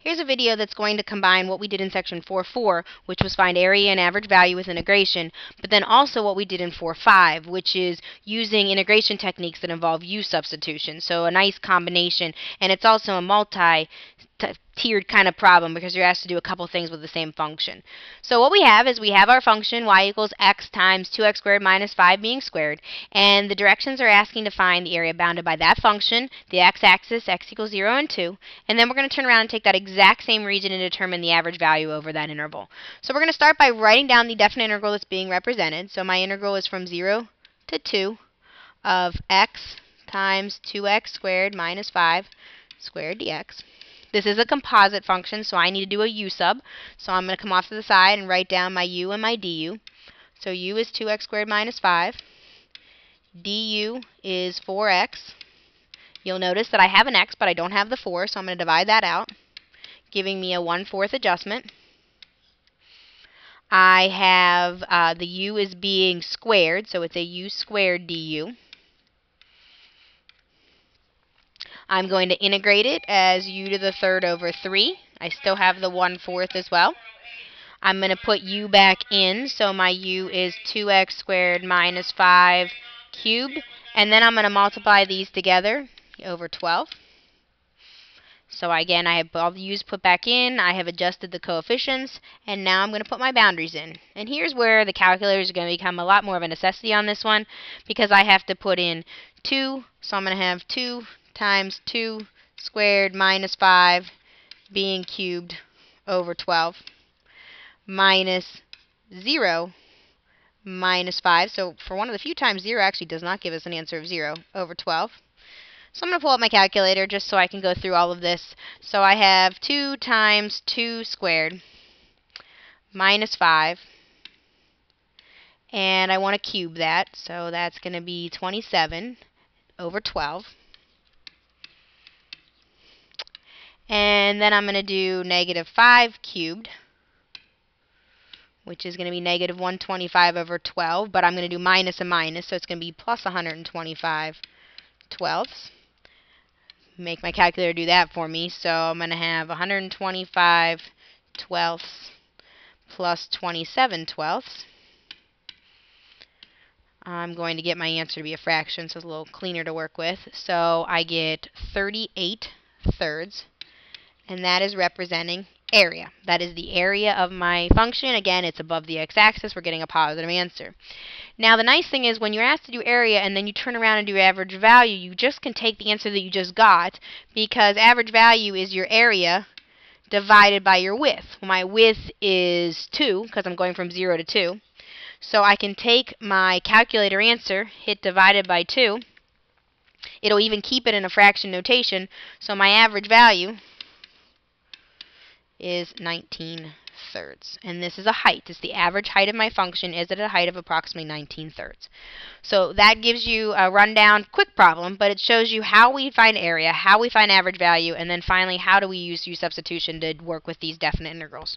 Here's a video that's going to combine what we did in section 4.4, which was find area and average value with integration, but then also what we did in 4.5, which is using integration techniques that involve use substitution. So a nice combination, and it's also a multi-tiered kind of problem because you're asked to do a couple things with the same function. So what we have is we have our function y equals x times 2x squared minus 5 being squared, and the directions are asking to find the area bounded by that function, the x-axis, x equals 0 and 2, and then we're going to turn around and take that exact same region and determine the average value over that interval. So we're going to start by writing down the definite integral that's being represented. So my integral is from 0 to 2 of x times 2x squared minus 5 squared dx. This is a composite function, so I need to do a u sub. So I'm going to come off to the side and write down my u and my du. So u is 2x squared minus 5. Du is 4x. You'll notice that I have an x, but I don't have the 4, so I'm going to divide that out, giving me a 1/4 adjustment. I have the u is being squared, so it's a u squared du. I'm going to integrate it as u to the third over 3. I still have the 1/4 as well. I'm going to put u back in, so my u is 2x squared minus 5 cubed. And then I'm going to multiply these together over 12. So again, I have all the u's put back in, I have adjusted the coefficients, and now I'm going to put my boundaries in. And here's where the calculator is going to become a lot more of a necessity on this one, because I have to put in 2, so I'm going to have 2 times 2 squared minus 5 being cubed over 12 minus 0 minus 5. So for one of the few times 0 actually does not give us an answer of 0 over 12. So I'm going to pull up my calculator just so I can go through all of this. So I have 2 times 2 squared minus 5. And I want to cube that. So that's going to be 27 over 12. And then I'm going to do negative 5 cubed, which is going to be negative 125 over 12. But I'm going to do minus a minus, so it's going to be plus 125 twelfths. Make my calculator do that for me. So I'm going to have 125 twelfths plus 27 twelfths. I'm going to get my answer to be a fraction, so it's a little cleaner to work with. So I get 38 thirds, and that is representing area. That is the area of my function. Again, it's above the x-axis. We're getting a positive answer. Now, the nice thing is when you're asked to do area and then you turn around and do average value, you just can take the answer that you just got, because average value is your area divided by your width. Well, my width is 2 because I'm going from 0 to 2. So I can take my calculator answer, hit divided by 2. It'll even keep it in a fraction notation. So my average value is 19 thirds. And this is a height. It's the average height of my function is at a height of approximately 19 thirds. So that gives you a rundown, quick problem, but it shows you how we find area, how we find average value, and then finally how do we use substitution to work with these definite integrals.